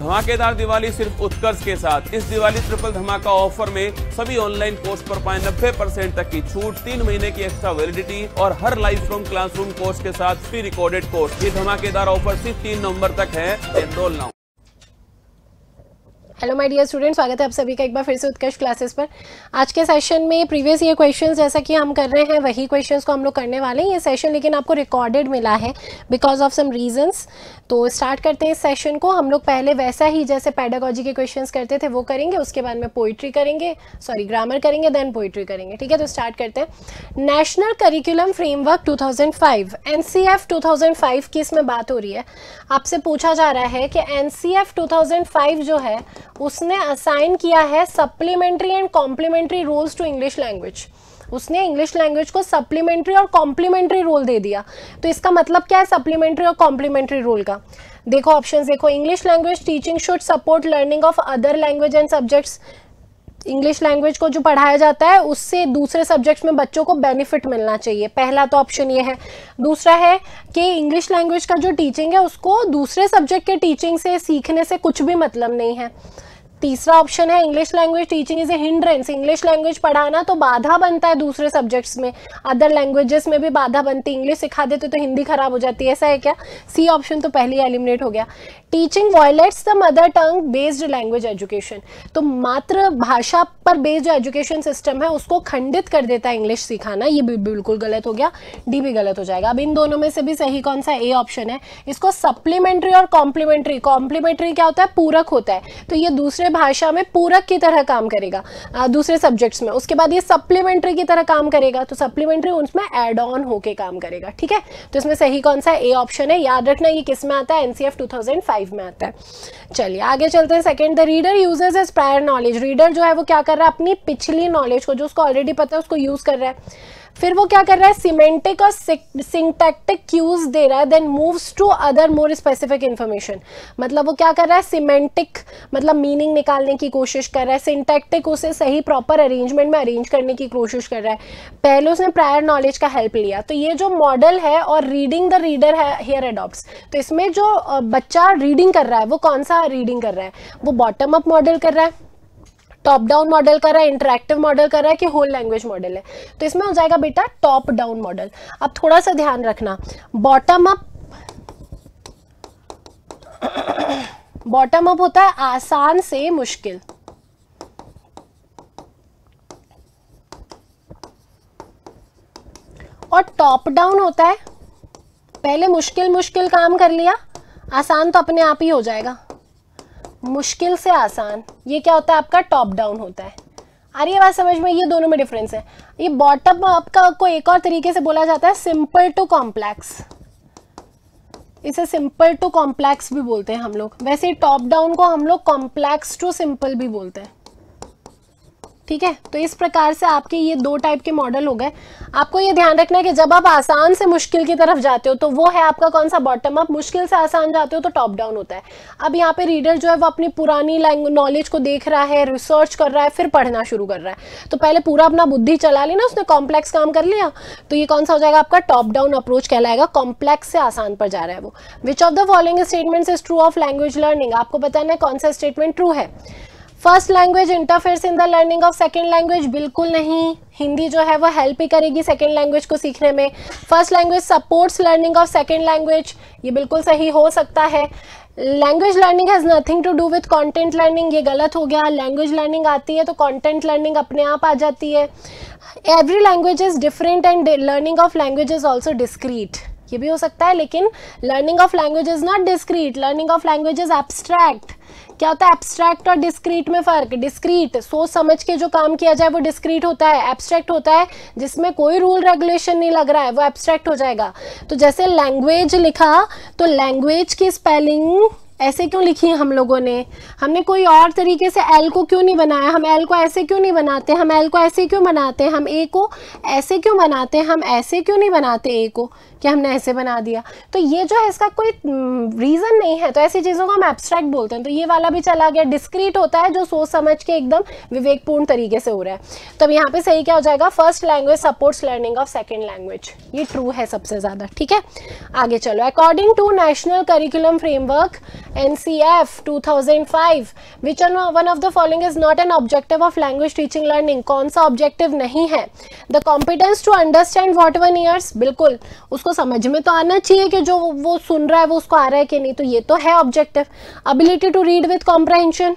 धमाकेदार दिवाली सिर्फ उत्कर्ष के साथ। इस दिवाली ट्रिपल धमाका ऑफर में सभी ऑनलाइन कोर्स पर पाएं 90% तक की छूट, 3 महीने की एक्स्ट्रा वैलिडिटी और हर लाइव फ्रॉम क्लासरूम कोर्स के साथ फ्री रिकॉर्डेड कोर्स। ये धमाकेदार ऑफर सिर्फ 3 नवंबर तक है। Enroll now. Hello my dear student, स्वागत है आप सभी का एक बार फिर से उत्कर्ष क्लासेस पर। आज के सेशन में प्रीवियस ईयर क्वेश्चंस जैसा कि हम कर रहे हैं वही क्वेश्चंस को हम लोग करने वाले हैं। ये सेशन लेकिन आपको रिकॉर्डेड मिला है बिकॉज ऑफ सम रीजंस। तो स्टार्ट करते हैं इस सेशन को। हम लोग पहले वैसा ही जैसे पेडागोजी के क्वेश्चंस करते थे वो करेंगे, उसके बाद में पोइट्री करेंगे, ग्रामर करेंगे, देन पोइट्री करेंगे। ठीक है, तो स्टार्ट करते हैं। नेशनल करिकुलम फ्रेमवर्क 2005, NCF 2005 की इसमें बात हो रही है। आपसे पूछा जा रहा है कि NCF 2005 जो है उसने असाइन किया है supplementary and complementary roles to English language. उसने इंग्लिश लैंग्वेज को सप्लीमेंट्री और कॉम्प्लीमेंट्री रोल दे दिया। तो इसका मतलब क्या है सप्लीमेंट्री और कॉम्प्लीमेंट्री रोल का? देखो ऑप्शंस देखो। English language teaching should support learning of other language and subjects. English language को जो पढ़ाया जाता है उससे दूसरे सब्जेक्ट्स में बच्चों को बेनिफिट मिलना चाहिए। पहला तो ऑप्शन ये है। दूसरा है कि इंग्लिश लैंग्वेज का जो टीचिंग है उसको दूसरे सब्जेक्ट के टीचिंग से सीखने से कुछ भी मतलब नहीं है। तीसरा ऑप्शन है English language teaching is a hindrance. English language पढ़ाना तो बाधा बनता है दूसरे सब्जेक्ट्स में, अदर लैंग्वेजेस में भी बाधा बनती है। इंग्लिश सिखा देते तो हिंदी खराब हो जाती है, ऐसा है क्या? सी ऑप्शन तो पहले ही एलिमिनेट हो गया। Teaching violets the mother tongue based language education. तो मातृभाषा पर बेस्ड जो एजुकेशन सिस्टम है उसको खंडित कर देता है इंग्लिश सिखाना। ये भी बिल्कुल गलत हो गया, डी भी गलत हो जाएगा। अब इन दोनों में से भी सही कौन सा? ए ऑप्शन है। इसको सप्लीमेंट्री और कॉम्प्लीमेंट्री, कॉम्प्लीमेंट्री क्या होता है? पूरक होता है। तो ये दूसरे भाषा में पूरक की तरह काम करेगा दूसरे सब्जेक्ट्स में। उसके बाद ये सप्लीमेंट्री की तरह काम करेगा, तो सप्लीमेंट्री उसमें एड ऑन होके काम करेगा। ठीक है, तो इसमें सही कौन सा? ए ऑप्शन है। याद रखना ये किस में आता है? NCF 2005 में आता है। चलिए आगे चलते हैं। Second, the reader uses his prior knowledge. Reader जो है वो क्या कर रहा है? अपनी पिछली नॉलेज को, जो उसको ऑलरेडी पता है, उसको यूज कर रहा है। फिर वो क्या कर रहा है? सिमेंटिक और सिंटैक्टिक क्यूज दे रहा है, then moves to other more specific information. मतलब वो क्या कर रहा है? सिमेंटिक मतलब मीनिंग निकालने की कोशिश कर रहा है, सिंटैक्टिक उसे सही प्रॉपर अरेंजमेंट में अरेंज करने की कोशिश कर रहा है। पहले उसने प्रायर नॉलेज का हेल्प लिया। तो ये जो मॉडल है और रीडिंग द रीडर है हियर अडॉप्ट्स। तो इसमें जो बच्चा रीडिंग कर रहा है वो कौन सा रीडिंग कर रहा है? वो बॉटम अप मॉडल कर रहा है, टॉप डाउन मॉडल कर रहा है, इंटरैक्टिव मॉडल कर रहा है कि होल लैंग्वेज मॉडल है? तो इसमें हो जाएगा बेटा टॉप डाउन मॉडल। अब थोड़ा सा ध्यान रखना, बॉटम अप होता है आसान से मुश्किल, और टॉप डाउन होता है पहले मुश्किल काम कर लिया, आसान तो अपने आप ही हो जाएगा। मुश्किल से आसान, ये क्या होता है? आपका टॉप डाउन होता है। आ रही है बात समझ में? ये दोनों में डिफरेंस है। ये बॉटम अप का को एक और तरीके से बोला जाता है सिंपल टू कॉम्प्लेक्स। इसे सिंपल टू कॉम्प्लेक्स भी बोलते हैं हम लोग। वैसे टॉप डाउन को हम लोग कॉम्प्लेक्स टू सिंपल भी बोलते हैं। ठीक है, तो इस प्रकार से आपके ये दो टाइप के मॉडल हो गए। आपको ये ध्यान रखना है कि जब आप आसान से मुश्किल की तरफ जाते हो तो वो है आपका कौन सा? Bottom up. मुश्किल से आसान जाते हो तो टॉप डाउन होता है। अब यहाँ पे रीडर जो है वो अपनी पुरानी नॉलेज को देख रहा है, रिसर्च कर रहा है, फिर पढ़ना शुरू कर रहा है। तो पहले पूरा अपना बुद्धि चला ली ना, उसने कॉम्प्लेक्स काम कर लिया, तो ये कौन सा हो जाएगा? आपका टॉप डाउन अप्रोच कहलाएगा। कॉम्प्लेक्स से आसान पर जा रहा है वो। विच of the following statements is true of language learning? आपको बताना है कौन सा स्टेटमेंट ट्रू है। First language interferes in the learning of second language, बिल्कुल नहीं। हिंदी जो है वो हेल्प ही करेगी सेकेंड लैंग्वेज को सीखने में। First language supports learning of second language, ये बिल्कुल सही हो सकता है। Language learning has nothing to do with content learning, ये गलत हो गया। लैंग्वेज लर्निंग आती है तो कंटेंट लर्निंग अपने आप आ जाती है। Every language is different and learning of language is also discrete, ये भी हो सकता है। लेकिन learning of language is not discrete, learning of language is abstract. क्या होता है एब्स्ट्रैक्ट और डिस्क्रीट में फर्क? डिस्क्रीट सोच समझ के जो काम किया जाए वो डिस्क्रीट होता है, एब्स्ट्रैक्ट होता है जिसमें कोई रूल रेगुलेशन नहीं लग रहा है, वो एब्स्ट्रैक्ट हो जाएगा। तो जैसे लैंग्वेज लिखा तो लैंग्वेज की स्पेलिंग ऐसे क्यों लिखी है हम लोगों ने? हमने कोई और तरीके से एल को क्यों नहीं बनाया? हम एल को ऐसे क्यों नहीं बनाते? हम एल को ऐसे क्यों बनाते हैं? हम ए को ऐसे क्यों बनाते हैं? हम ऐसे क्यों नहीं बनाते ए को? कि हमने ऐसे बना दिया। तो ये जो है इसका कोई रीज़न नहीं है, तो ऐसी चीज़ों को हम एब्स्ट्रैक्ट बोलते हैं। तो ये वाला भी चला गया। डिस्क्रीट होता है जो सोच समझ के एकदम विवेकपूर्ण तरीके से हो रहा है। तो अब यहाँ पे सही क्या हो जाएगा, first language supports learning of second language, ये ट्रू है सबसे ज़्यादा। ठीक है, आगे चलो। According to national curriculum framework NCF 2005 which one of the following is not an objective of language teaching learning, कौन सा ऑब्जेक्टिव नहीं है? The competence to understand what one hears, बिल्कुल उसको समझ में तो आना चाहिए कि जो वो सुन रहा है वो उसको आ रहा है कि नहीं, तो ये तो है objective. Ability to read with comprehension,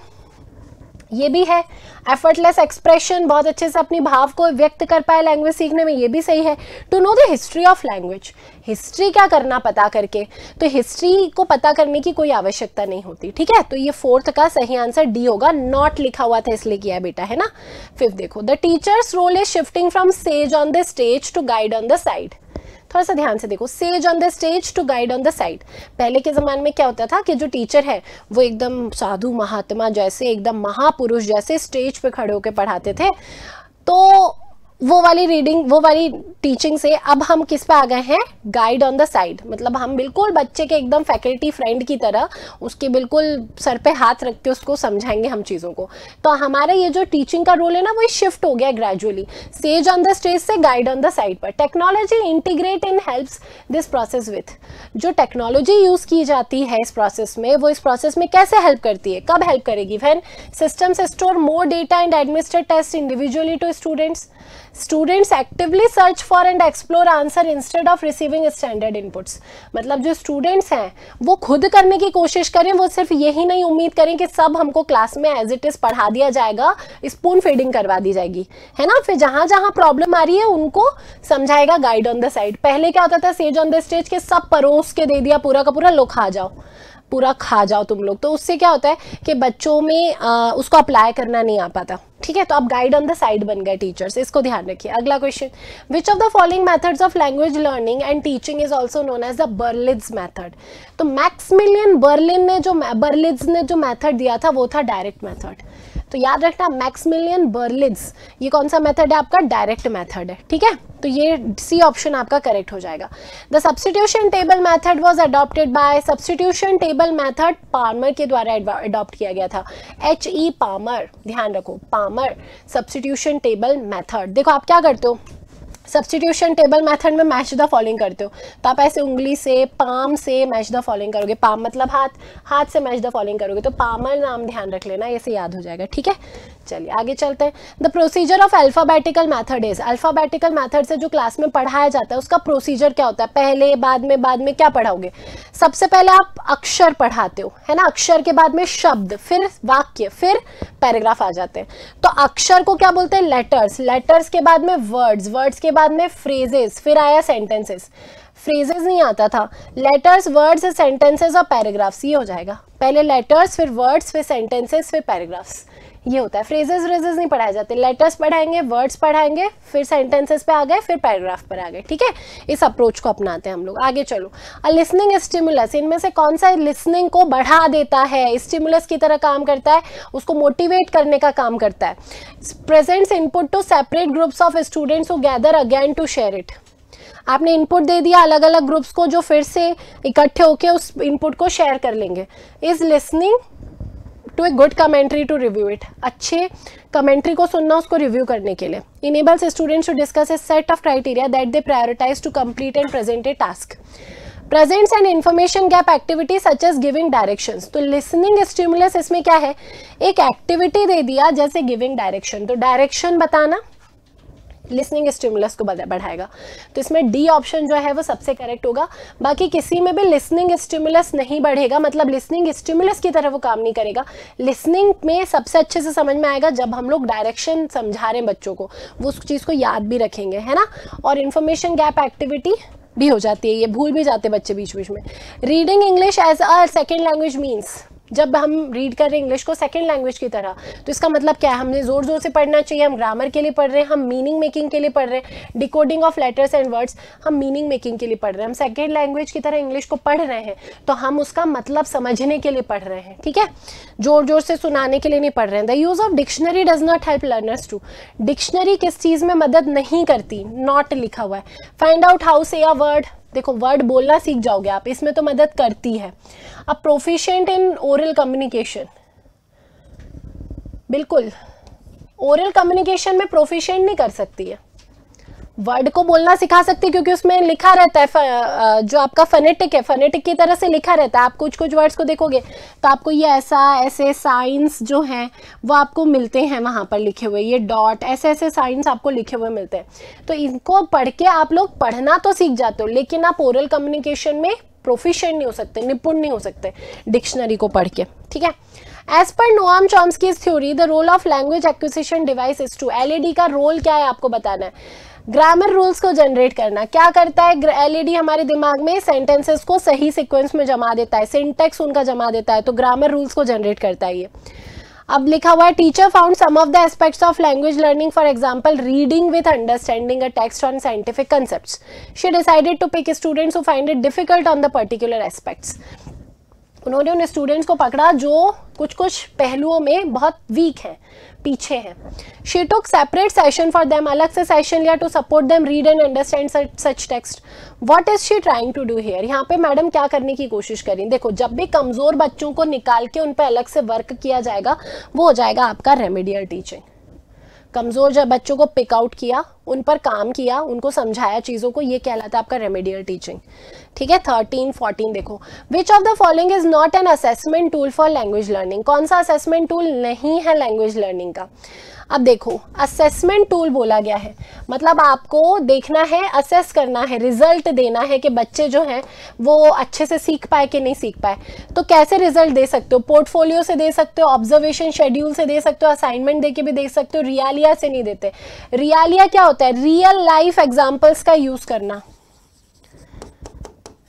ये भी है। एफर्टलेस एक्सप्रेशन, बहुत अच्छे से अपनी भाव को व्यक्त कर पाए लैंग्वेज सीखने में, ये भी सही है। To know the history of language, history क्या करना पता करके, तो हिस्ट्री को पता करने की कोई आवश्यकता नहीं होती। ठीक है, तो ये फोर्थ का सही आंसर डी होगा। नॉट लिखा हुआ था इसलिए किया बेटा, है ना। फिफ्थ देखो, the teacher's role is shifting from sage on the stage to guide on the side. थोड़ा सा ध्यान से देखो, sage on the stage to guide on the side. पहले के ज़माने में क्या होता था कि जो टीचर है वो एकदम साधु महात्मा जैसे, एकदम महापुरुष जैसे स्टेज पे खड़े होकर पढ़ाते थे। तो वो वाली रीडिंग, वो वाली टीचिंग से अब हम किस पे आ गए हैं, गाइड ऑन द साइड। मतलब हम बिल्कुल बच्चे के एकदम फैकल्टी फ्रेंड की तरह उसके बिल्कुल सर पे हाथ रख के उसको समझाएंगे हम चीज़ों को। तो हमारा ये जो टीचिंग का रोल है ना, वो शिफ्ट हो गया gradually says on the stage से गाइड ऑन द साइड पर। Technology integrate in helps this process with, जो टेक्नोलॉजी यूज़ की जाती है इस प्रोसेस में, वो इस प्रोसेस में कैसे हेल्प करती है, कब हेल्प करेगी? When systems store more data and administer test individually to students. Students actively search for and explore answer instead of receiving standard inputs. मतलब जो स्टूडेंट्स हैं वो खुद करने की कोशिश करें, वो सिर्फ यही नहीं उम्मीद करें कि सब हमको क्लास में एज इट इज पढ़ा दिया जाएगा, स्पून फीडिंग करवा दी जाएगी, है ना। फिर जहां जहां प्रॉब्लम आ रही है उनको समझाएगा गाइड ऑन द साइड। पहले क्या होता था, सेज ऑन द स्टेज के सब परोस के दे दिया पूरा का पूरा, लो खा जाओ, पूरा खा जाओ तुम लोग। तो उससे क्या होता है कि बच्चों में उसको अप्लाई करना नहीं आ पाता। ठीक है, तो अब गाइड ऑन द साइड बन गए टीचर्स, इसको ध्यान रखिए। अगला question, which of the following methods of language learning and teaching is also known as the Berlitz method. तो मैक्समिलियन बर्लिट्ज ने जो मेथड दिया था वो था डायरेक्ट मेथड। तो याद रखना, मैक्समिलियन बर्लिट्ज ये कौन सा मेथड है आपका, डायरेक्ट मेथड है। ठीक है, तो ये सी ऑप्शन आपका करेक्ट हो जाएगा। The substitution table method was adopted by, substitution table method Palmer के द्वारा अडॉप्ट किया गया था, H.E. पाल्मर। ध्यान रखो, पाल्मर सब्स्टिट्यूशन टेबल मेथड। देखो आप क्या करते हो, सब्स्टिट्यूशन टेबल मेथड में मैच द फॉलोइंग करते हो, तो आप ऐसे उंगली से पाम से मैच द फॉलोइंग करोगे, पाम मतलब हाथ, हाथ से मैच द फॉलोइंग करोगे, तो पामर नाम ध्यान रख लेना, ऐसे याद हो जाएगा। ठीक है, चलिए आगे चलते हैं। The procedure of alphabetical method is, alphabetical method से जो क्लास में पढ़ाया जाता है उसका प्रोसीजर क्या होता है? पहले बाद में क्या पढ़ाओगे? सबसे पहले आप अक्षर पढ़ाते हो, है ना। अक्षर के बाद में शब्द, फिर वाक्य, फिर पैराग्राफ आ जाते हैं। तो अक्षर को क्या बोलते हैं? लेटर्स। लेटर्स के बाद में वर्ड्स, वर्ड्स के बाद में फ्रेजेस, फिर आया सेंटेंसेस। फ्रेजेस नहीं आता था, लेटर्स, वर्ड्स, सेंटेंसेस और पैराग्राफ्स, ये हो जाएगा। पहले लेटर्स, फिर वर्ड्स, फिर सेंटेंसेस, फिर पैराग्राफ्स, ये होता है। फ्रेजेस व्रेजेस नहीं पढ़ाए जाते, लेटर्स पढ़ाएंगे, वर्ड्स पढ़ाएंगे, फिर सेंटेंसेस पे आ गए, फिर पैराग्राफ पर आ गए। ठीक है, इस अप्रोच को अपनाते हैं हम लोग। आगे चलो, अ लिसनिंग स्टिमुलस, इनमें से कौन सा लिसनिंग को बढ़ा देता है, स्टिमुलस की तरह काम करता है, उसको मोटिवेट करने का काम करता है। Presents input to separate groups of students who gather again to share it. आपने इनपुट दे दिया अलग अलग ग्रुप्स को जो फिर से इकट्ठे होकर उस इनपुट को शेयर कर लेंगे। Is listening to a good commentary to review it, अच्छे कमेंट्री को सुनना, उसको रिव्यू करने के लिए। Enables students to discuss a set of criteria that they prioritize to complete and present a task. Presents and information gap activity such as giving directions. तो listening stimulus इसमें क्या है, एक एक्टिविटी दे दिया जैसे गिविंग डायरेक्शन, तो direction बताना लिसनिंग स्टिमुलस को बढ़ाएगा। तो इसमें डी ऑप्शन जो है वो सबसे करेक्ट होगा। बाकी किसी में भी लिसनिंग स्टिमुलस नहीं बढ़ेगा, मतलब लिसनिंग स्टिमुलस की तरह वो काम नहीं करेगा। लिसनिंग में सबसे अच्छे से समझ में आएगा जब हम लोग डायरेक्शन समझा रहे हैं बच्चों को, वो उस चीज़ को याद भी रखेंगे, है ना। और इन्फॉर्मेशन गैप एक्टिविटी भी हो जाती है, ये भूल भी जाते बच्चे बीच बीच में। Reading English as a second language means, जब हम रीड कर रहे हैं इंग्लिश को सेकंड लैंग्वेज की तरह, तो इसका मतलब क्या है, हमने जोर जोर से पढ़ना चाहिए। हम ग्रामर के लिए पढ़ रहे हैं, हम मीनिंग मेकिंग के लिए पढ़ रहे हैं, decoding of letters and words हम मीनिंग मेकिंग के लिए पढ़ रहे हैं। हम सेकंड लैंग्वेज की तरह इंग्लिश को पढ़ रहे हैं तो हम उसका मतलब समझने के लिए पढ़ रहे हैं। ठीक है, जोर जोर से सुनाने के लिए नहीं पढ़ रहे हैं। The use of dictionary does not help learners to, dictionary किस चीज़ में मदद नहीं करती, नॉट लिखा हुआ है। फाइंड आउट हाउ से अ वर्ड, देखो वर्ड बोलना सीख जाओगे आप, इसमें तो मदद करती है। अब प्रोफिशिएंट इन ओरल कम्युनिकेशन, बिल्कुल ओरल कम्युनिकेशन में प्रोफिशिएंट नहीं कर सकती है, वर्ड को बोलना सिखा सकती है क्योंकि उसमें लिखा रहता है, जो आपका फनेटिक है, फनेटिक की तरह से लिखा रहता है। आप कुछ कुछ वर्ड्स को देखोगे तो आपको ये ऐसा ऐसे साइंस जो हैं वो आपको मिलते हैं वहाँ पर लिखे हुए, ये डॉट ऐसे ऐसे साइंस आपको लिखे हुए मिलते हैं। तो इनको पढ़ के आप लोग पढ़ना तो सीख जाते हो, लेकिन आप ओरल कम्युनिकेशन में प्रोफिशिएंट नहीं हो सकते, निपुण नहीं हो सकते डिक्शनरी को पढ़ के, ठीक है। As per Noam Chomsky's theory, the role of language acquisition device is to, LED का रोल क्या है आपको बताना है, ग्रामर रूल्स को जनरेट करना। क्या करता है LED हमारे दिमाग में सेंटेंसेस को सही सीक्वेंस में जमा देता है, सिंटेक्स उनका जमा देता है, तो ग्रामर रूल्स को जनरेट करता है ये। अब लिखा हुआ है teacher found some of the aspects of language learning, for example reading with understanding a text on scientific concepts. She decided to pick students who find it difficult on the particular aspects. उन्होंने उन students को पकड़ा जो कुछ कुछ पहलुओं में बहुत वीक हैं, पीछे हैं। She took separate session for them, अलग से सेशन लिया to support them read and understand such text. What is she trying to do here, यहाँ पे मैडम क्या करने की कोशिश करें, देखो जब भी कमजोर बच्चों को निकाल के उन पे अलग से वर्क किया जाएगा वो हो जाएगा आपका रेमेडियल टीचिंग। कमजोर जब बच्चों को पिक आउट किया, उन पर काम किया, उनको समझाया चीजों को, ये कहलाता है आपका रेमेडियल टीचिंग, ठीक है। 13, 14 देखो, विच of the following is not an assessment tool for language learning, कौन सा असेसमेंट टूल नहीं है लैंग्वेज लर्निंग का। अब देखो असेसमेंट टूल बोला गया है, मतलब आपको देखना है, असेस करना है, रिजल्ट देना है कि बच्चे जो हैं वो अच्छे से सीख पाए कि नहीं सीख पाए। तो कैसे रिजल्ट दे सकते हो, पोर्टफोलियो से दे सकते हो, ऑब्जर्वेशन शेड्यूल से दे सकते हो, असाइनमेंट दे के भी दे सकते हो, रियालिया से नहीं देते। रियालिया क्या होता है, रियल लाइफ एग्जाम्पल्स का यूज करना,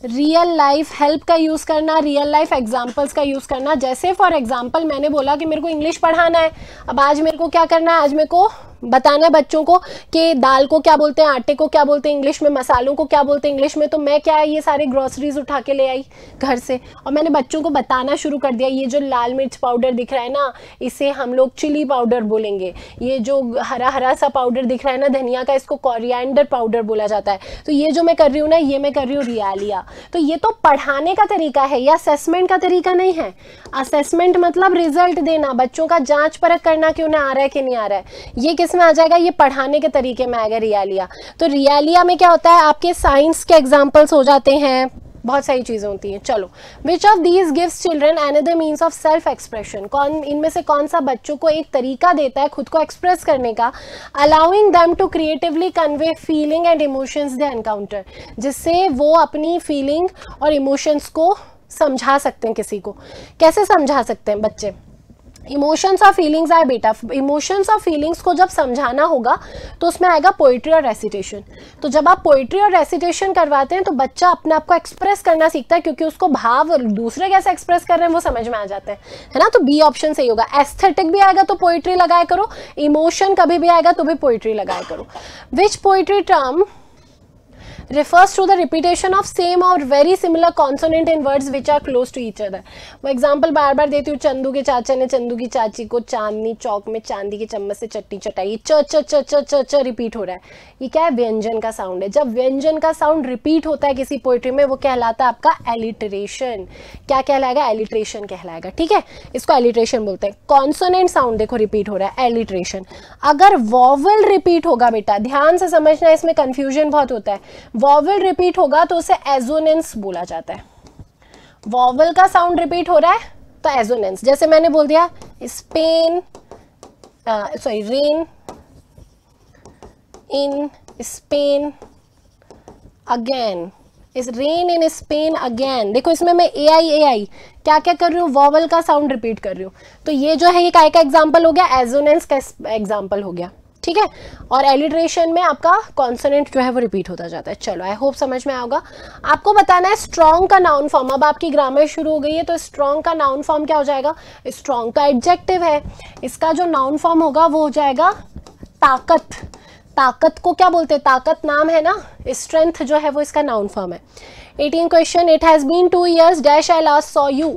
रियल लाइफ हेल्प का यूज करना, रियल लाइफ एग्जांपल्स का यूज करना। जैसे फॉर एग्जांपल मैंने बोला कि मेरे को इंग्लिश पढ़ाना है, अब आज मेरे को क्या करना है, आज मेरे को बताना है बच्चों को कि दाल को क्या बोलते हैं, आटे को क्या बोलते हैं इंग्लिश में, मसालों को क्या बोलते हैं इंग्लिश में। तो मैं क्या है ये सारे ग्रोसरीज उठा के ले आई घर से और मैंने बच्चों को बताना शुरू कर दिया, ये जो लाल मिर्च पाउडर दिख रहा है ना इसे हम लोग चिली पाउडर बोलेंगे, ये जो हरा हरा सा पाउडर दिख रहा है ना धनिया का, इसको कोरिएंडर पाउडर बोला जाता है। तो ये जो मैं कर रही हूँ ना, ये मैं कर रही हूँ रियालिया। तो ये तो पढ़ाने का तरीका है, या असेसमेंट का तरीका नहीं है। असेसमेंट मतलब रिजल्ट देना, बच्चों का जांच परख करना कि उन्हें आ रहा है कि नहीं आ रहा है। ये किस में आ जाएगा, ये पढ़ाने के तरीके में आएगा रियालिया। तो रियालिया में क्या होता है, आपके साइंस के एग्जाम्पल्स हो जाते हैं, बहुत सारी चीजें होती हैं। चलो, which of these gives children another means of self expression, कौन इनमें से कौन सा बच्चों को एक तरीका देता है खुद को एक्सप्रेस करने का, allowing them to creatively convey feeling and emotions they encounter, जिससे वो अपनी फीलिंग और इमोशंस को समझा सकते हैं किसी को। कैसे समझा सकते हैं बच्चे, इमोशंस और फीलिंग्स आए बेटा, इमोशंस और फीलिंग्स को जब समझाना होगा तो उसमें आएगा पोइट्री और रेसिटेशन। तो जब आप पोइट्री और रेसिटेशन करवाते हैं तो बच्चा अपने आप को एक्सप्रेस करना सीखता है, क्योंकि उसको भाव दूसरे कैसे एक्सप्रेस कर रहे हैं वो समझ में आ जाते हैं, है ना। तो बी ऑप्शन सही होगा। एस्थेटिक भी आएगा तो पोइट्री लगाया करो, इमोशन कभी भी आएगा तो भी पोइट्री लगाया करो। Which poetry term refers to the repetition of same or very similar consonant in words which are close to each other। वो एग्जाम्पल बार बार देती हूँ, चंदू के चाचा ने चंदू की चाची को चांदनी चौक में चांदी के चम्मच से चट्टी चटाई, च च च च च च रिपीट हो रहा है। ये क्या है, व्यंजन का साउंड है। जब व्यंजन का साउंड रिपीट होता है किसी पोइट्री में वो कहलाता है आपका एलिटरेशन। क्या कहलाएगा, एलिटरेशन कहलाएगा, ठीक है, इसको एलिटरेशन बोलते हैं। कॉन्सोनेंट साउंड देखो रिपीट हो रहा है, एलिटरेशन। अगर वॉवल रिपीट होगा बेटा, ध्यान से समझना, इसमें कंफ्यूजन बहुत होता है। वॉवल रिपीट होगा तो उसे एजोनेंस बोला जाता है। वॉवल का साउंड रिपीट हो रहा है तो एजोनेंस। जैसे मैंने बोल दिया Spain, rain in Spain again, इस रेन इन स्पेन अगेन। देखो इसमें मैं ए आई क्या क्या कर रही हूँ, वॉवल का साउंड रिपीट कर रही हूँ। तो ये जो है ये काय का एग्जाम्पल हो गया, एजोनेंस का एग्जाम्पल हो गया, ठीक है। और एलिट्रेशन में आपका कॉन्सोनेंट जो है वो रिपीट होता जाता है। चलो, आई होप समझ में आएगा। आपको बताना है स्ट्रॉन्ग का नाउन फॉर्म। अब आपकी ग्रामर शुरू हो गई है तो स्ट्रॉन्ग का नाउन फॉर्म क्या हो जाएगा, स्ट्रॉन्ग का एडजेक्टिव है, इसका जो नाउन फॉर्म होगा वो हो जाएगा ताकत। ताकत को क्या बोलते हैं, ताकत नाम है ना, स्ट्रेंथ जो है वो इसका नाउन फॉर्म है। 18 question, it has been 2 years dash I last saw you.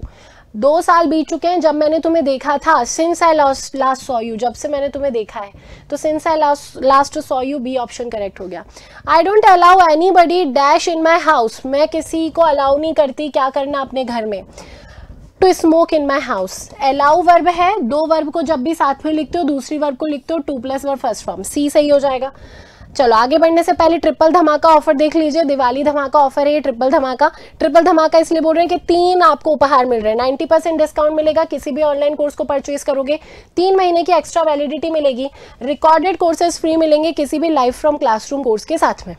2 साल बीत चुके हैं जब मैंने तुम्हें देखा था, since I last saw you, जब से मैंने तुम्हें देखा है, तो since I last saw you, B option correct हो गया। I don't allow anybody dash in my house, मैं किसी को अलाउ नहीं करती क्या करना अपने घर में, to smoke in my house. Allow verb है, 2 वर्ब को जब भी साथ में लिखते हो दूसरी वर्ब को लिखते हो 2 + वर्ब फर्स्ट फॉर्म, सी सही हो जाएगा। चलो आगे बढ़ने से पहले ट्रिपल धमाका ऑफर देख लीजिए, दिवाली धमाका ऑफर है ये ट्रिपल धमाका। ट्रिपल धमाका इसलिए बोल रहे हैं कि 3 आपको उपहार मिल रहे हैं, 90% डिस्काउंट मिलेगा किसी भी ऑनलाइन कोर्स को परचेज करोगे, 3 महीने की एक्स्ट्रा वैलिडिटी मिलेगी, रिकॉर्डेड कोर्सेज फ्री मिलेंगे किसी भी लाइव फ्रॉम क्लासरूम कोर्स के साथ में।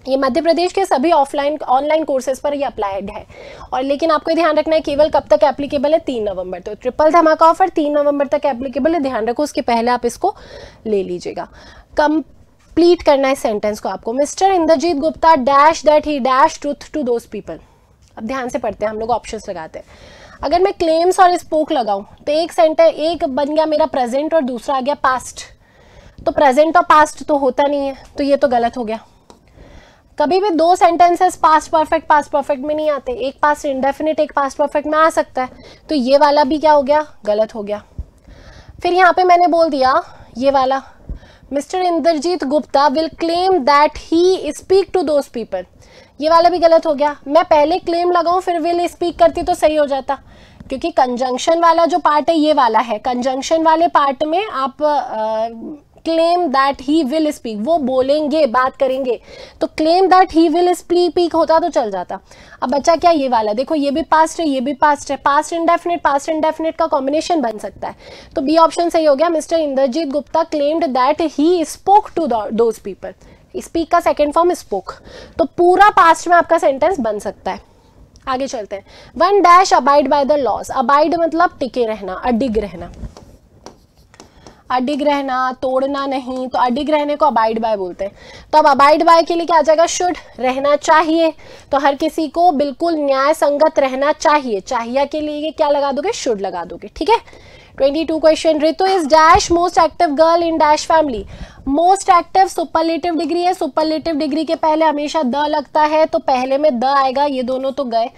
ये मध्य प्रदेश के सभी ऑफलाइन ऑनलाइन कोर्सेज पर ये अप्लाइड है, और लेकिन आपको ध्यान रखना है केवल कब तक एप्लीकेबल है, 3 नवंबर। तो ट्रिपल धमाका ऑफर 3 नवंबर तक एप्लीकेबल है, ध्यान रखो उसके पहले आप इसको ले लीजिएगा। कंप्लीट करना है सेंटेंस को आपको। Mr Indrajit Gupta dash that he dash truth to those people. अब ध्यान से पढ़ते हैं, हम लोग ऑप्शंस लगाते हैं। अगर मैं क्लेम्स और स्पोक लगाऊं तो एक सेंटेंस, एक बन गया मेरा प्रेजेंट और दूसरा आ गया पास्ट, तो प्रेजेंट और पास्ट तो होता नहीं है, तो ये तो गलत हो गया। कभी भी 2 सेंटेंसेस पास्ट परफेक्ट में नहीं आते, एक पास्ट इंडेफिनिट एक पास्ट परफेक्ट में आ सकता है, तो ये वाला भी क्या हो गया, गलत हो गया। फिर यहाँ पे मैंने बोल दिया ये वाला, Mr Indrajit Gupta will claim that he speak to those people, ये वाला भी गलत हो गया। मैं पहले क्लेम लगाऊं फिर विल स्पीक करती तो सही हो जाता, क्योंकि कंजंक्शन वाला जो पार्ट है ये वाला है, कंजंक्शन वाले पार्ट में आप claim that he will speak, वो बोलेंगे बात करेंगे, तो claim that he will speak होता तो चल जाता। अब बचा क्या, ये वाला, देखो ये भी पास्ट है ये भी पास्ट है, पास्ट इंडेफिनिट का कॉम्बिनेशन बन सकता है, तो बी ऑप्शन सही हो गया। Mr Indrajit Gupta claimed that he spoke to those people, speak का सेकेंड फॉर्म स्पोक, तो पूरा पास्ट में आपका सेंटेंस बन सकता है। आगे चलते हैं। 1 dash abide by the laws, abide मतलब टिके रहना, अडिग रहना, अडिग रहना, तोड़ना नहीं, तो अडिग रहने को अबाइड बाय बोलते हैं। तो अब अबाइड बाय के लिए क्या आ जाएगा, शुड, रहना चाहिए, तो हर किसी को बिल्कुल न्याय संगत रहना चाहिए, चाहिए के लिए क्या लगा दोगे, शुड लगा दोगे, ठीक है। 22 question, Ritu is dash most active girl in dash family. Most active superlative degree है, सुपरलेटिव डिग्री के पहले हमेशा द लगता है, तो पहले में द आएगा, ये दोनों तो गए।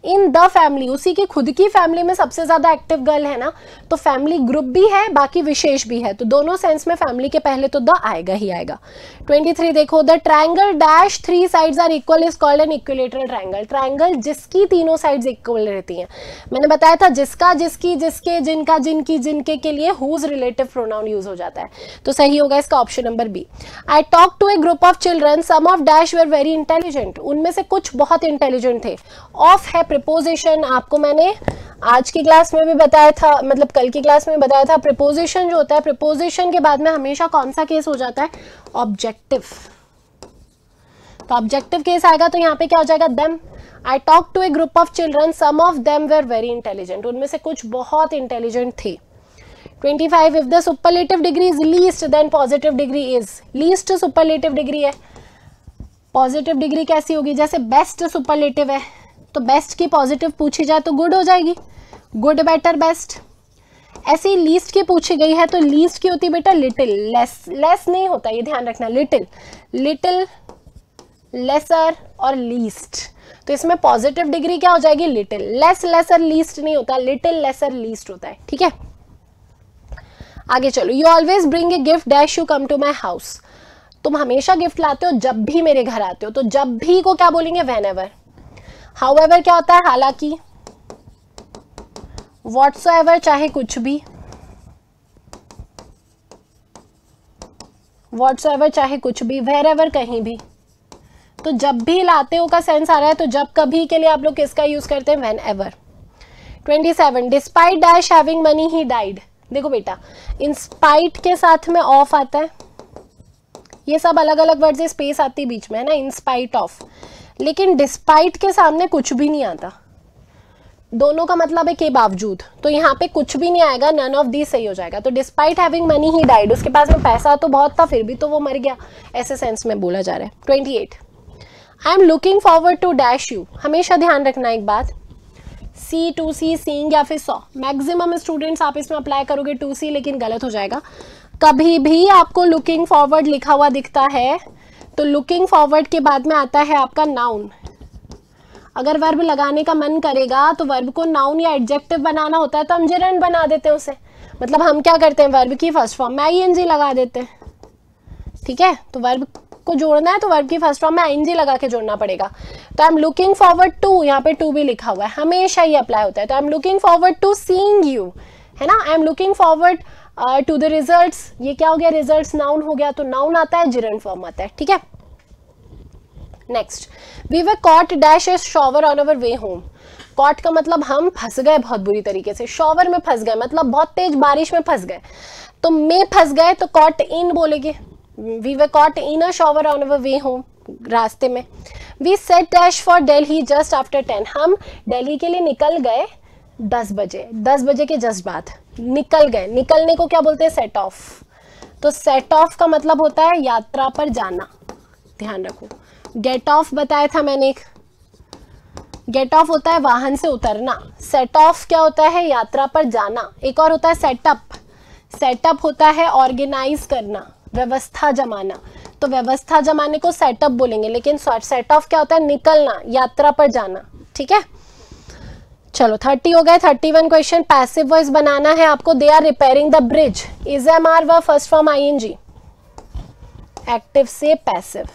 इन द फैमिली, उसी की खुद की फैमिली में सबसे ज्यादा एक्टिव गर्ल है ना, तो फैमिली ग्रुप भी है बाकी विशेष भी है, तो दोनों सेंस में फैमिली के पहले तो द आएगा ही आएगा। 23 देखो, the triangle dash 3 sides are equal is called an equilateral triangle. Triangle जिसकी तीनों साइड्स इक्वल रहती हैं, मैंने बताया था जिसका, जिसकी, जिसके, जिनका, जिनकी, जिनके के लिए हुज रिलेटिव प्रोनाउन यूज हो जाता है, तो सही होगा इसका option number B. I talk to a group of children, some of dash were very intelligent, उनमें से कुछ बहुत इंटेलिजेंट थे। ऑफ है प्रिपोजिशन, आपको मैंने आज की क्लास में भी बताया था, मतलब कल की क्लास में बताया था, प्रिपोजिशन जो होता है, प्रिपोजिशन के बाद में हमेशा कौन सा केस हो जाता है, ऑब्जेक्टिव, तो ऑब्जेक्टिव केस आएगा, तो यहाँ पे क्या हो जाएगा, them. I talk to a group of children, some of them were very intelligent, उनमें से कुछ बहुत इंटेलिजेंट थे। 25, if the superlative degree is least than positive degree is, least superlative degree है, पॉजिटिव डिग्री कैसी होगी, जैसे बेस्ट सुपरलेटिव है, तो बेस्ट की पॉजिटिव पूछी जाए तो गुड हो जाएगी, गुड, बेटर, बेस्ट। ऐसी लीस्ट की पूछी गई है तो लीस्ट की होती बेटा लिटिल, लेस, लेस नहीं होता, ये ध्यान रखना, लिटिल, लिटिल, लेसर और लीस्ट, तो इसमें पॉजिटिव डिग्री क्या हो जाएगी, लिटिल, लेस, लेसर, लीस्ट नहीं होता, लिटिल, लेसर, लीस्ट होता है, ठीक है। आगे चलो, you always bring a gift dash you come to my house, तुम हमेशा गिफ्ट लाते हो जब भी मेरे घर आते हो, तो जब भी को क्या बोलेंगे, वेन एवर। हाउएवर क्या होता है, हालांकि, व्हाट्सोएवर चाहे कुछ भी, व्हाट्सोएवर चाहे कुछ भी, वेयरएवर कहीं भी, तो जब भी लाते हो का सेंस आ रहा है, तो जब कभी के लिए आप लोग किसका यूज करते हैं, when ever. 27, despite dash having money he died, देखो बेटा इन स्पाइट के साथ में ऑफ आता है, ये सब अलग अलग वर्ड से स्पेस आती है बीच में, है ना, इन स्पाइट ऑफ, लेकिन डिस्पाइट के सामने कुछ भी नहीं आता, दोनों का मतलब है के बावजूद, तो यहाँ पे कुछ भी नहीं आएगा, नन ऑफ दीज सही हो जाएगा। तो despite having money he died, उसके पास में पैसा तो बहुत था फिर भी तो वो मर गया, ऐसे सेंस में बोला जा रहा है। 28, I am looking forward to dash you, हमेशा ध्यान रखना एक बात, सी, टू सी, सीइंग या फिर सॉ, मैक्सिमम स्टूडेंट्स आप इसमें अप्लाई करोगे टू सी, लेकिन गलत हो जाएगा। कभी भी आपको लुकिंग फॉरवर्ड लिखा हुआ दिखता है तो लुकिंग फॉरवर्ड के बाद में आता है आपका नाउन। अगर वर्ब लगाने का मन करेगा तो वर्ब को नाउन या एडजेक्टिव बनाना होता है तो हम जेरेंड बना देते हैं उसे, मतलब हम क्या करते हैं वर्ब की फर्स्ट फॉर्म में आईएनजी लगा देते हैं, ठीक है। तो वर्ब को जोड़ना है तो वर्ब की फर्स्ट फॉर्म में आईएनजी लगा के जोड़ना पड़ेगा। तो I am looking forward to, यहाँ पे टू भी लिखा हुआ है, हमेशा ये अप्लाई होता है। तो I am looking forward to seeing you, है ना। I am looking forward to the results, ये क्या हो गया, रिजल्ट्स नाउन हो गया, तो नाउन आता है, जेरेंड फॉर्म आता है, ठीक है। Next, we were caught dash a shower on our way home. Caught का मतलब हम फंस गए बहुत बुरी तरीके से, शॉवर में फंस गए मतलब बहुत तेज बारिश में फंस गए, तो में फंस गए तो कॉट इन बोलेंगे। We were caught in a shower on our way home, रास्ते में। We set dash for Delhi just after 10, हम दिल्ली के लिए निकल गए 10 बजे, 10 बजे के जस्ट बाद निकल गए। निकलने को क्या बोलते हैं, सेट ऑफ। तो सेट ऑफ का मतलब होता है यात्रा पर जाना, ध्यान रखो। गेट ऑफ बताया था मैंने, गेट ऑफ होता है वाहन से उतरना, सेट ऑफ क्या होता है, यात्रा पर जाना। एक और होता है सेटअप, सेटअप होता है ऑर्गेनाइज करना, व्यवस्था जमाना, तो व्यवस्था जमाने को सेटअप बोलेंगे, लेकिन सेट ऑफ क्या होता है, निकलना, यात्रा पर जाना, ठीक है। चलो 30 हो गए। 31 क्वेश्चन, पैसिव वॉइस बनाना है आपको। They are repairing the bridge, is am are was first form ING, active से passive,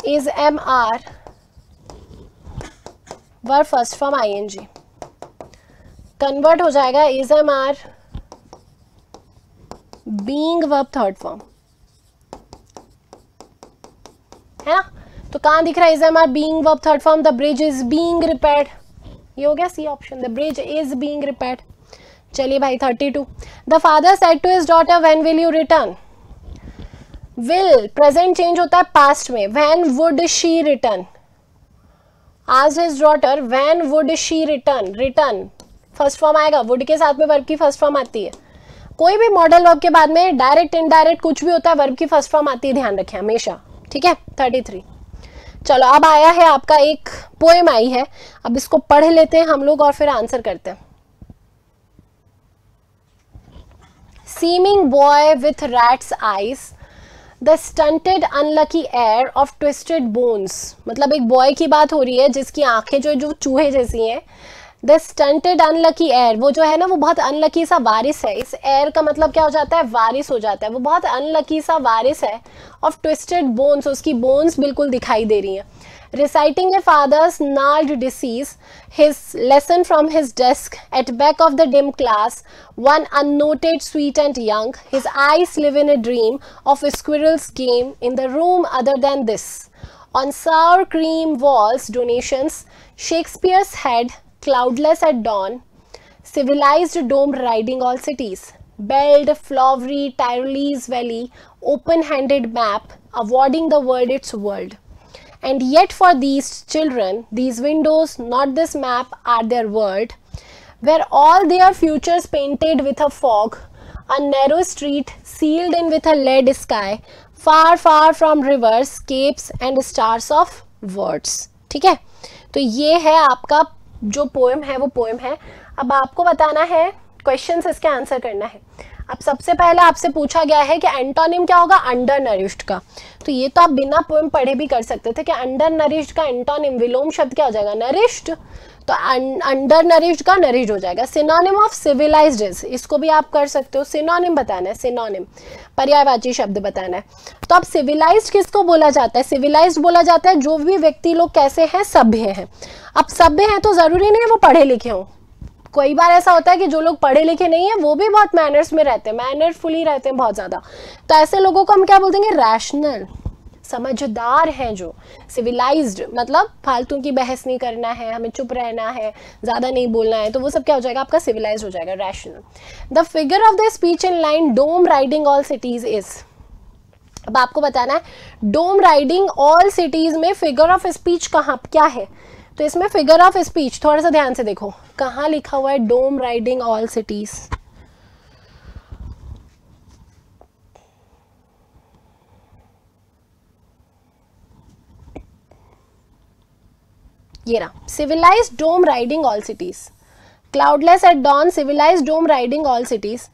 is am are were first form ING, convert हो जाएगा is am are being verb third form, है ना। तो कहां दिख रहा है, is am are being verb third form, the bridge is being repaired, ये हो गया C option, the bridge is being repaired. चलिए भाई 32, the father said to his daughter when will you return. Will present change होता है past में, when would she return. आज his daughter when would she return, return first form आएगा, would के साथ में वर्ब की फर्स्ट फॉर्म आती है। कोई भी मॉडल वर्ब के बाद में डायरेक्ट इनडायरेक्ट कुछ भी होता है वर्ब की फर्स्ट फॉर्म आती है, ध्यान रखें हमेशा, ठीक है। 33, चलो अब आया है आपका एक पोएम आई है, अब इसको पढ़ लेते हैं हम लोग और फिर आंसर करते हैं। Seeming boy with rats eyes, the stunted unlucky air of twisted bones, मतलब एक बॉय की बात हो रही है जिसकी आंखें जो चूहे जैसी हैं। द स्टंटेड अनलकी एयर, वो जो है ना वो बहुत अनलकी सा वारिस है, इस एयर का मतलब क्या हो जाता है, वारिस हो जाता है, वो बहुत अनलकी सा वारिस है। ऑफ ट्विस्टेड बोन्स, उसकी बोन्स बिल्कुल दिखाई दे रही हैं। Reciting a father's gnarled disease, his lesson from his desk at back of the dim class, one unnoted, sweet and young, his eyes live in a dream of a squirrel's game in the room other than this. On sour cream walls, donations, Shakespeare's head, cloudless at dawn, civilized dome riding all cities, belled flowery Tyrolese valley, open-handed map, awarding the world its world. And yet for these children, these windows, not this map, are their world, where all their futures painted with a fog, a narrow street sealed in with a lead sky, far far from rivers, capes and stars of words. ठीक है, तो ये है आपका जो poem है वो poem है। अब आपको बताना है, क्वेश्चंस इसके आंसर करना है। अब सबसे पहले आपसे पूछा गया है कि एंटोनिम क्या होगा, अंडर नरिश्ड का। तो ये तो आप बिना पोएम पढ़े भी कर सकते थे कि अंडर नरिश्ड का एंटोनिम विलोम शब्द क्या हो जाएगा, नरिश्ड। तो अंडर नरिश्ड का नरिश्ड हो जाएगा। सिनोनिम ऑफ सिविलाइज्ड इज, इसको भी आप कर सकते हो, सिनोनिम बताना है, सिनोनिम पर्यायवाची शब्द बताना है। तो अब सिविलाइज्ड किसको बोला जाता है, सिविलाइज्ड बोला जाता है जो भी व्यक्ति लोग कैसे हैं, सभ्य हैं। अब सभ्य हैं तो जरूरी नहीं है वो पढ़े लिखे हों, कई बार ऐसा होता है कि जो लोग पढ़े लिखे नहीं है वो भी बहुत मैनर्स में रहते हैं, मैनरफुली रहते हैं बहुत ज्यादा। तो ऐसे लोगों को हम क्या बोल देंगे, रैशनल, समझदार हैं जो। सिविलाइज्ड मतलब फालतू की बहस नहीं करना है, हमें चुप रहना है, ज्यादा नहीं बोलना है, तो वो सब क्या हो जाएगा आपका, सिविलाइज्ड हो जाएगा, rational. The figure of the speech in line dome riding all cities is. अब आपको बताना है डोम राइडिंग ऑल सिटीज में फिगर ऑफ स्पीच कहाँ क्या है। तो इसमें फिगर ऑफ स्पीच थोड़ा सा ध्यान से देखो कहाँ लिखा हुआ है, डोम राइडिंग ऑल सिटीज। ये रहा, civilized dome riding all cities, cloudless at dawn, civilized dome riding all cities,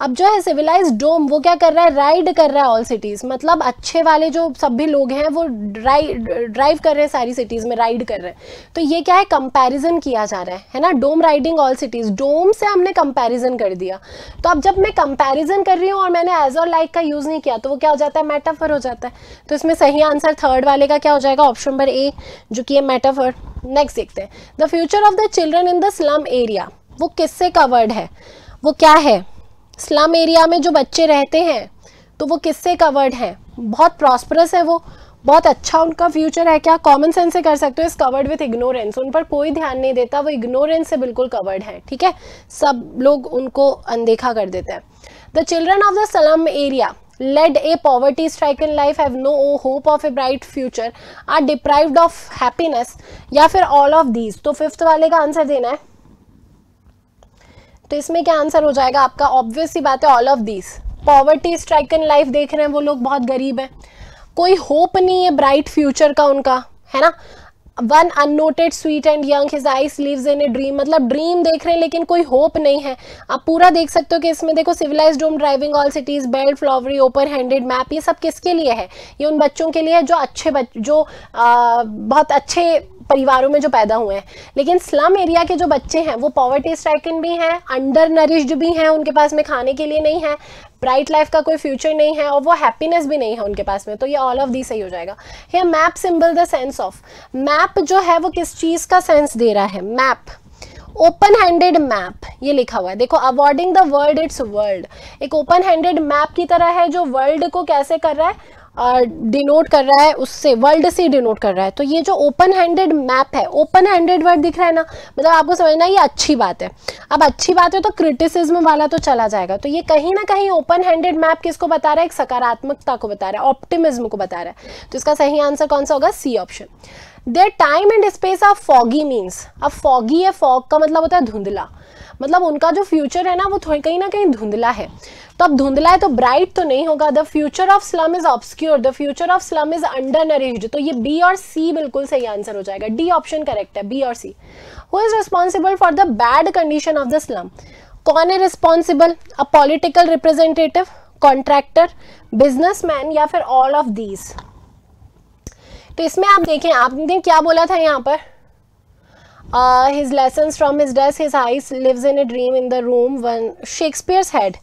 अब जो है सिविलाइज्ड डोम वो क्या कर रहा है, राइड कर रहा है ऑल सिटीज, मतलब अच्छे वाले जो सभी लोग हैं वो ड्राइव कर रहे हैं सारी सिटीज में, राइड कर रहे हैं। तो ये क्या है, कंपैरिजन किया जा रहा है ना, डोम राइडिंग ऑल सिटीज, डोम से हमने कंपैरिजन कर दिया। तो अब जब मैं कंपैरिजन कर रही हूँ और मैंने एज और लाइक का यूज नहीं किया तो वो क्या हो जाता है, मेटाफर हो जाता है। तो इसमें सही आंसर थर्ड वाले का क्या हो जाएगा, ऑप्शन नंबर ए, जो कि है मेटाफर। नेक्स्ट देखते हैं, the future of the children in the slum area, वो किससे कवर्ड है, वो क्या है, स्लम एरिया में जो बच्चे रहते हैं तो वो किससे कवर्ड हैं, बहुत प्रॉस्परस है वो, बहुत अच्छा उनका फ्यूचर है क्या, कॉमन सेंस से कर सकते हो, इज कवर्ड विथ इग्नोरेंस, उन पर कोई ध्यान नहीं देता, वो इग्नोरेंस से बिल्कुल कवर्ड है, ठीक है, सब लोग उनको अनदेखा कर देते हैं। The children of the slum area led a poverty stricken life, have no hope of a bright future, are deprived of happiness, या फिर all of these। तो फिफ्थ वाले का आंसर देना है। तो इसमें क्या आंसर हो जाएगा आपका, ऑब्वियस सी बात है all of these. Poverty stricken life देख रहे हैं वो लोग, बहुत गरीब है, कोई होप नहीं है ब्राइट फ्यूचर का उनका, है ना। One unnoted sweet and young, his eyes lives in a dream, मतलब ड्रीम देख रहे हैं लेकिन कोई होप नहीं है। आप पूरा देख सकते हो कि इसमें देखो, civilised home, driving all cities, belt, flowery, open handed map, ये सब किसके लिए है, ये उन बच्चों के लिए है जो अच्छे जो बहुत अच्छे परिवारों में जो पैदा हुए हैं। लेकिन स्लम एरिया के जो बच्चे हैं वो पॉवर्टी स्ट्राइकन भी हैं, अंडर नरिश्ड भी हैं, उनके पास में खाने के लिए नहीं है, ब्राइट लाइफ का कोई फ्यूचर नहीं है, और वो हैप्पीनेस भी नहीं है उनके पास में। तो ये ऑल ऑफ दी सही हो जाएगा। ये map symbol the sense of, map जो है वो किस चीज का सेंस दे रहा है, मैप, ओपन हैंडेड मैप ये लिखा हुआ है, देखो, awarding the world it's world, एक ओपन हैंडेड मैप की तरह है जो वर्ल्ड को कैसे कर रहा है, डिनोट कर रहा है, उससे वर्ल्ड से डिनोट कर रहा है। तो ये जो ओपन हैंडेड मैप है, ओपन हैंडेड वर्ड दिख रहा है ना, मतलब आपको समझना ये अच्छी बात है। अब अच्छी बात है तो क्रिटिसिज्म वाला तो चला जाएगा, तो ये कहीं ना कहीं ओपन हैंडेड मैप किसको बता रहा है, एक सकारात्मकता को बता रहा है, ऑप्टिमिज्म को बता रहा है। तो इसका सही आंसर कौन सा होगा, C option. Their time and space of foggy means, अब फॉगी है, फॉग का मतलब होता है धुंधला, मतलब उनका जो फ्यूचर है ना वो कहीं ना कहीं धुंधला है। तो अब धुंधला है तो ब्राइट तो नहीं होगा। The future of slum is obscure, the future of slum is under nourished, तो ये बी और सी बिल्कुल सही आंसर हो जाएगा, डी ऑप्शन करेक्ट है, बी और C. Who is responsible for the bad condition of the slum, कौन है responsible, uh political representative, contractor, businessman, या फिर ऑल ऑफ दीज। तो इसमें आप देखें, आपने क्या बोला था यहाँ पर, his lessons from his desk, his eyes lives in a dream in the room when Shakespeare's head,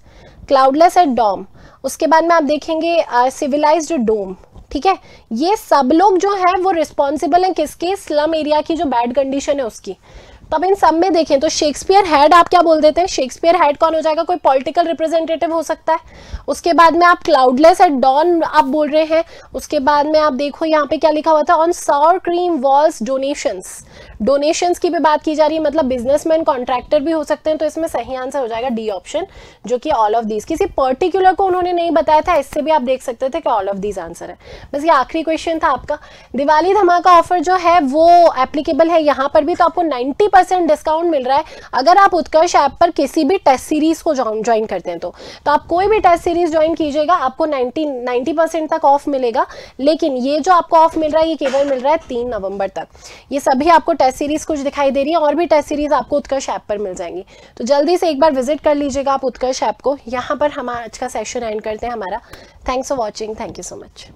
cloudless at dawn। उसके बाद में आप देखेंगे civilized dome, ठीक है। ये सब लोग जो है वो रिस्पॉन्सिबल हैं किसके, स्लम एरिया की जो बैड कंडीशन है उसकी। तो अब इन सब में देखें तो शेक्सपियर हेड आप क्या बोल देते हैं, शेक्सपियर हेड कौन हो जाएगा, कोई पॉलिटिकल रिप्रेजेंटेटिव हो सकता है। उसके बाद में आप क्लाउडलेस एट डॉन आप बोल रहे हैं। उसके बाद में आप देखो यहाँ पे क्या लिखा हुआ था, on Sawar cream walls donations, donations की भी बात की जा रही है, मतलब बिजनेसमैन, कॉन्ट्रैक्टर भी हो सकते हैं। तो इसमें सही आंसर हो जाएगा डी ऑप्शन, जो कि ऑल ऑफ दीज। किसी पर्टिकुलर को उन्होंने नहीं बताया था, इससे भी आप देख सकते थे कि ऑल ऑफ दीज आंसर है। बस ये आखिरी क्वेश्चन था आपका। दिवाली धमाका ऑफर जो है वो एप्लीकेबल है यहाँ पर भी, तो आपको 90% डिस्काउंट मिल रहा है अगर आप उत्कर्ष ऐप पर किसी भी टेस्ट सीरीज को ज्वाइन करते हैं। तो आप कोई भी टेस्ट सीरीज ज्वाइन कीजिएगा, आपको 90% तक ऑफ मिलेगा। लेकिन ये जो आपको ऑफ मिल रहा है ये केवल मिल रहा है 3 नवंबर तक। ये सभी आपको टेस्ट सीरीज कुछ दिखाई दे रही है, और भी टेस्ट सीरीज आपको उत्कर्ष ऐप पर मिल जाएंगी। तो जल्दी से एक बार विजिट कर लीजिएगा आप उत्कर्ष ऐप को। यहाँ पर हम आज का सेशन एंड करते हैं हमारा। Thanks for watching, thank you so much.